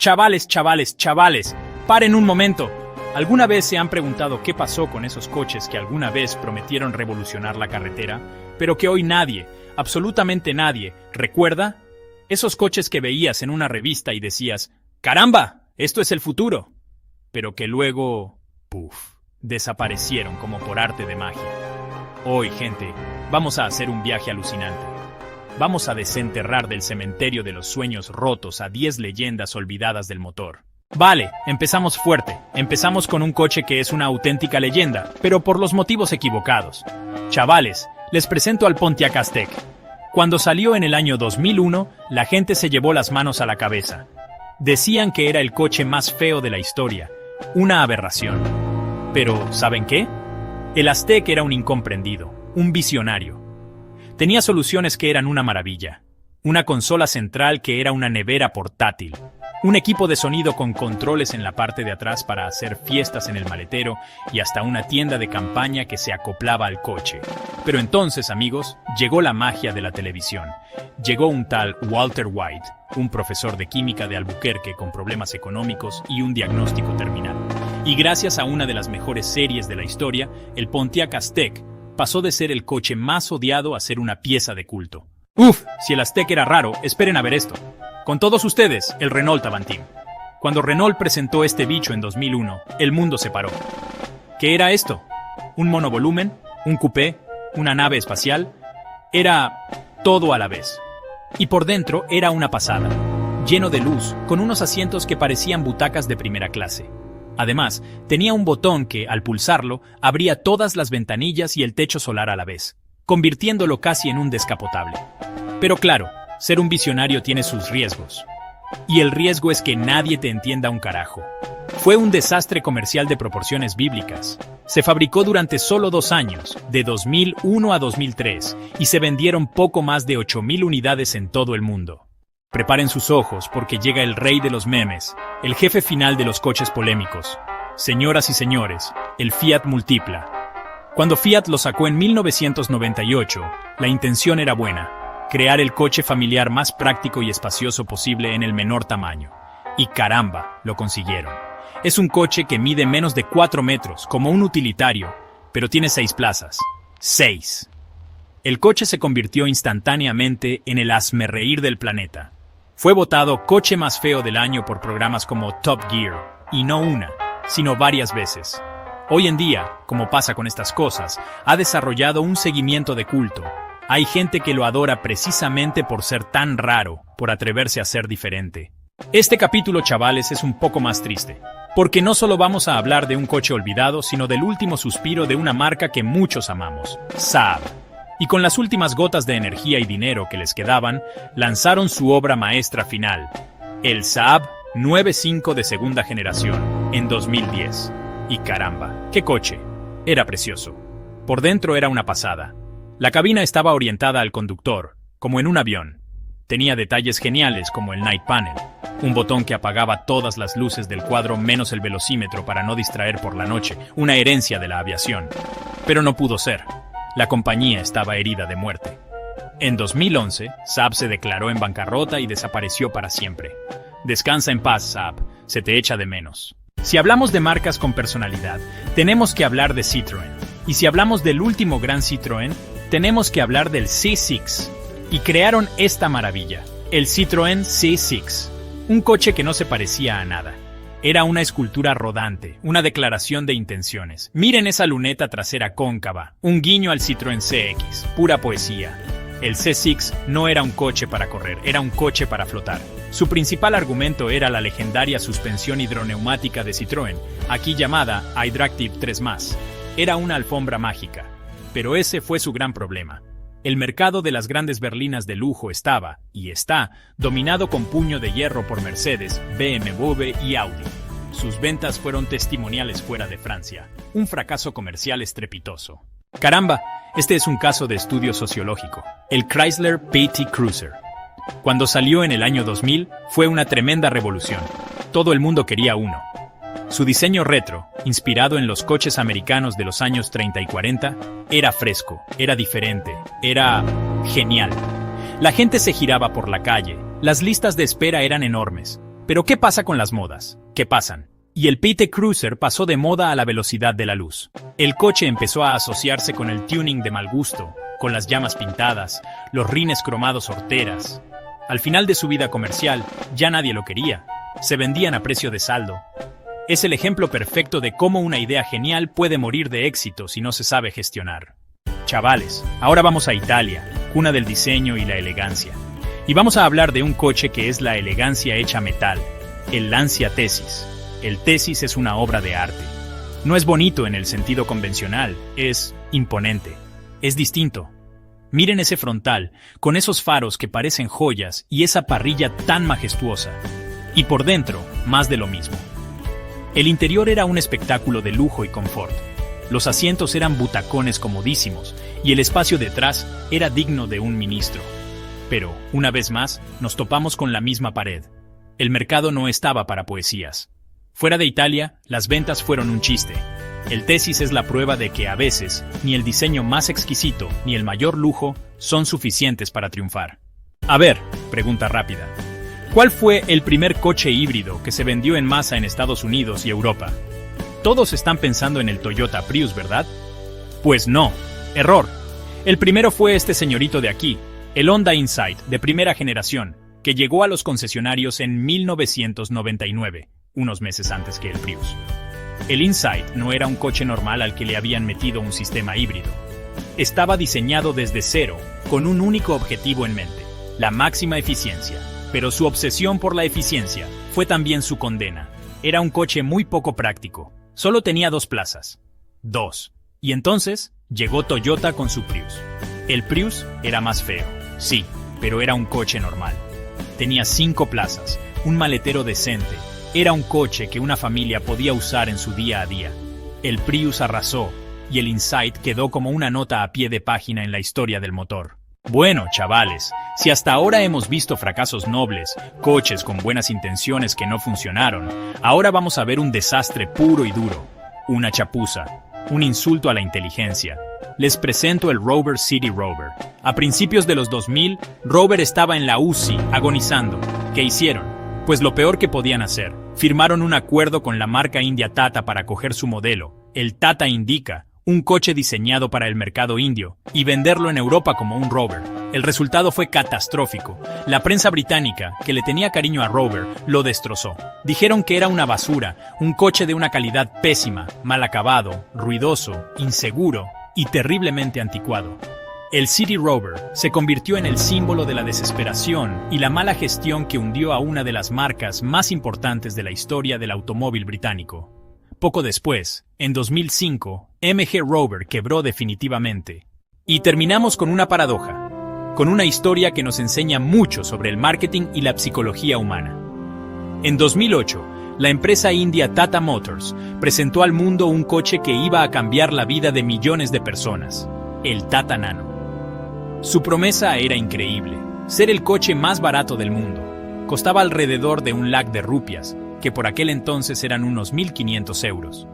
Chavales, paren un momento. ¿Alguna vez se han preguntado qué pasó con esos coches que alguna vez prometieron revolucionar la carretera, pero que hoy nadie, absolutamente nadie, recuerda? Esos coches que veías en una revista y decías, ¡caramba! Esto es el futuro. Pero que luego, ¡puf!, desaparecieron como por arte de magia. Hoy, gente, vamos a hacer un viaje alucinante. Vamos a desenterrar del cementerio de los sueños rotos a 10 leyendas olvidadas del motor. Vale, empezamos fuerte. Empezamos con un coche que es una auténtica leyenda, pero por los motivos equivocados. Chavales, les presento al Pontiac Aztek. Cuando salió en el año 2001, la gente se llevó las manos a la cabeza. Decían que era el coche más feo de la historia, una aberración. Pero, ¿saben qué? El Aztek era un incomprendido, un visionario. Tenía soluciones que eran una maravilla. Una consola central que era una nevera portátil. Un equipo de sonido con controles en la parte de atrás para hacer fiestas en el maletero y hasta una tienda de campaña que se acoplaba al coche. Pero entonces, amigos, llegó la magia de la televisión. Llegó un tal Walter White, un profesor de química de Albuquerque con problemas económicos y un diagnóstico terminal. Y gracias a una de las mejores series de la historia, el Pontiac Aztek pasó de ser el coche más odiado a ser una pieza de culto. ¡Uf! Si el Aztek era raro, esperen a ver esto. Con todos ustedes, el Renault Avantime. Cuando Renault presentó este bicho en 2001, el mundo se paró. ¿Qué era esto? ¿Un monovolumen? ¿Un coupé? ¿Una nave espacial? Era todo a la vez. Y por dentro era una pasada, lleno de luz, con unos asientos que parecían butacas de primera clase. Además, tenía un botón que, al pulsarlo, abría todas las ventanillas y el techo solar a la vez, convirtiéndolo casi en un descapotable. Pero claro, ser un visionario tiene sus riesgos. Y el riesgo es que nadie te entienda un carajo. Fue un desastre comercial de proporciones bíblicas. Se fabricó durante solo 2 años, de 2001 a 2003, y se vendieron poco más de 8,000 unidades en todo el mundo. Preparen sus ojos porque llega el rey de los memes, el jefe final de los coches polémicos. Señoras y señores, el Fiat Multipla. Cuando Fiat lo sacó en 1998, la intención era buena: crear el coche familiar más práctico y espacioso posible en el menor tamaño. Y caramba, lo consiguieron. Es un coche que mide menos de 4 metros, como un utilitario, pero tiene 6 plazas. 6. El coche se convirtió instantáneamente en el hazmerreír del planeta. Fue votado coche más feo del año por programas como Top Gear, y no una, sino varias veces. Hoy en día, como pasa con estas cosas, ha desarrollado un seguimiento de culto. Hay gente que lo adora precisamente por ser tan raro, por atreverse a ser diferente. Este capítulo, chavales, es un poco más triste, porque no solo vamos a hablar de un coche olvidado, sino del último suspiro de una marca que muchos amamos, Saab. Y con las últimas gotas de energía y dinero que les quedaban, lanzaron su obra maestra final, el Saab 9-5 de segunda generación, en 2010. Y caramba, ¡qué coche! Era precioso. Por dentro era una pasada. La cabina estaba orientada al conductor, como en un avión. Tenía detalles geniales como el Night Panel, un botón que apagaba todas las luces del cuadro menos el velocímetro para no distraer por la noche, una herencia de la aviación. Pero no pudo ser. La compañía estaba herida de muerte. En 2011, Saab se declaró en bancarrota y desapareció para siempre. Descansa en paz, Saab, se te echa de menos. Si hablamos de marcas con personalidad, tenemos que hablar de Citroën. Y si hablamos del último gran Citroën, tenemos que hablar del C6. Y crearon esta maravilla, el Citroën C6. Un coche que no se parecía a nada. Era una escultura rodante, una declaración de intenciones. Miren esa luneta trasera cóncava, un guiño al Citroën CX, pura poesía. El C6 no era un coche para correr, era un coche para flotar. Su principal argumento era la legendaria suspensión hidroneumática de Citroën, aquí llamada iDractive 3+. Era una alfombra mágica, pero ese fue su gran problema. El mercado de las grandes berlinas de lujo estaba, y está, dominado con puño de hierro por Mercedes, BMW y Audi. Sus ventas fueron testimoniales fuera de Francia, un fracaso comercial estrepitoso. Caramba, este es un caso de estudio sociológico, el Chrysler PT Cruiser. Cuando salió en el año 2000, fue una tremenda revolución. Todo el mundo quería uno. Su diseño retro, inspirado en los coches americanos de los años 30 y 40, era fresco, era diferente, era genial. La gente se giraba por la calle, las listas de espera eran enormes, Pero ¿qué pasa con las modas? ¿Qué pasan? Y el PT Cruiser pasó de moda a la velocidad de la luz. El coche empezó a asociarse con el tuning de mal gusto, con las llamas pintadas, los rines cromados horteras. Al final de su vida comercial, ya nadie lo quería. Se vendían a precio de saldo. Es el ejemplo perfecto de cómo una idea genial puede morir de éxito si no se sabe gestionar. Chavales, ahora vamos a Italia, cuna del diseño y la elegancia. Y vamos a hablar de un coche que es la elegancia hecha metal, el Lancia Tessis. El Tessis es una obra de arte. No es bonito en el sentido convencional, es imponente. Es distinto. Miren ese frontal, con esos faros que parecen joyas y esa parrilla tan majestuosa. Y por dentro, más de lo mismo. El interior era un espectáculo de lujo y confort. Los asientos eran butacones comodísimos y el espacio detrás era digno de un ministro. Pero, una vez más, nos topamos con la misma pared. El mercado no estaba para poesías. Fuera de Italia, las ventas fueron un chiste. El Tessis es la prueba de que a veces, ni el diseño más exquisito ni el mayor lujo son suficientes para triunfar. A ver, pregunta rápida. ¿Cuál fue el primer coche híbrido que se vendió en masa en Estados Unidos y Europa? Todos están pensando en el Toyota Prius, ¿verdad? Pues no, error. El primero fue este señorito de aquí, el Honda Insight de primera generación, que llegó a los concesionarios en 1999, unos meses antes que el Prius. El Insight no era un coche normal al que le habían metido un sistema híbrido. Estaba diseñado desde cero, con un único objetivo en mente, la máxima eficiencia. Pero su obsesión por la eficiencia fue también su condena. Era un coche muy poco práctico. Solo tenía 2 plazas. 2. Y entonces llegó Toyota con su Prius. El Prius era más feo, sí, pero era un coche normal. Tenía 5 plazas, un maletero decente. Era un coche que una familia podía usar en su día a día. El Prius arrasó, y el Insight quedó como una nota a pie de página en la historia del motor. Bueno, chavales, si hasta ahora hemos visto fracasos nobles, coches con buenas intenciones que no funcionaron, ahora vamos a ver un desastre puro y duro. Una chapuza, un insulto a la inteligencia. Les presento el Rover City Rover. A principios de los 2000, Rover estaba en la UCI, agonizando. ¿Qué hicieron? Pues lo peor que podían hacer. Firmaron un acuerdo con la marca india Tata para coger su modelo, el Tata Indica, un coche diseñado para el mercado indio, y venderlo en Europa como un Rover. El resultado fue catastrófico. La prensa británica, que le tenía cariño a Rover, lo destrozó. Dijeron que era una basura, un coche de una calidad pésima, mal acabado, ruidoso, inseguro y terriblemente anticuado. El City Rover se convirtió en el símbolo de la desesperación y la mala gestión que hundió a una de las marcas más importantes de la historia del automóvil británico. Poco después, en 2005, MG Rover quebró definitivamente. Y terminamos con una paradoja, con una historia que nos enseña mucho sobre el marketing y la psicología humana. En 2008, la empresa india Tata Motors presentó al mundo un coche que iba a cambiar la vida de millones de personas, el Tata Nano. Su promesa era increíble, ser el coche más barato del mundo. Costaba alrededor de 1 lakh de rupias, que por aquel entonces eran unos 1.500 euros.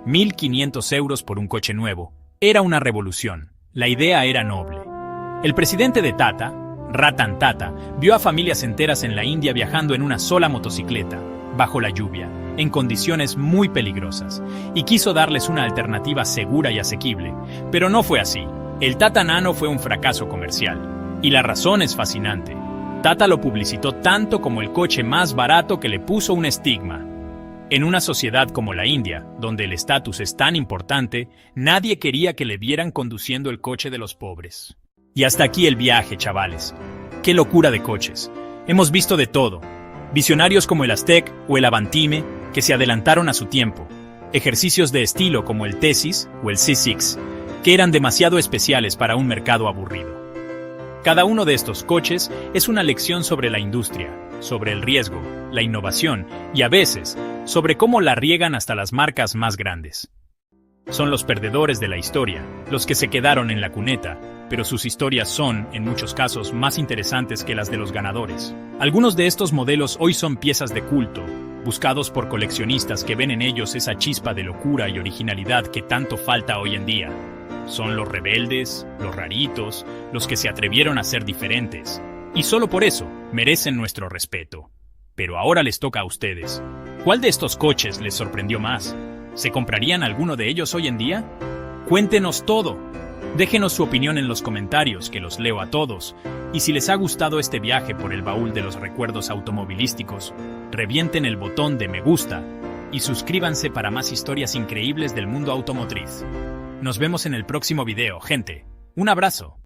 1.500 euros por un coche nuevo. Era una revolución. La idea era noble. El presidente de Tata, Ratan Tata, vio a familias enteras en la India viajando en una sola motocicleta, bajo la lluvia, en condiciones muy peligrosas, y quiso darles una alternativa segura y asequible. Pero no fue así. El Tata Nano fue un fracaso comercial. Y la razón es fascinante. Tata lo publicitó tanto como el coche más barato que le puso un estigma. En una sociedad como la India, donde el estatus es tan importante, nadie quería que le vieran conduciendo el coche de los pobres. Y hasta aquí el viaje, chavales. ¡Qué locura de coches! Hemos visto de todo. Visionarios como el Aztec o el Avantime, que se adelantaron a su tiempo. Ejercicios de estilo como el Tessis o el C6, que eran demasiado especiales para un mercado aburrido. Cada uno de estos coches es una lección sobre la industria, sobre el riesgo, la innovación y a veces, sobre cómo la riegan hasta las marcas más grandes. Son los perdedores de la historia, los que se quedaron en la cuneta, pero sus historias son, en muchos casos, más interesantes que las de los ganadores. Algunos de estos modelos hoy son piezas de culto, buscados por coleccionistas que ven en ellos esa chispa de locura y originalidad que tanto falta hoy en día. Son los rebeldes, los raritos, los que se atrevieron a ser diferentes. Y solo por eso merecen nuestro respeto. Pero ahora les toca a ustedes. ¿Cuál de estos coches les sorprendió más? ¿Se comprarían alguno de ellos hoy en día? Cuéntenos todo. Déjenos su opinión en los comentarios, que los leo a todos. Y si les ha gustado este viaje por el baúl de los recuerdos automovilísticos, revienten el botón de me gusta y suscríbanse para más historias increíbles del mundo automotriz. Nos vemos en el próximo video, gente. Un abrazo.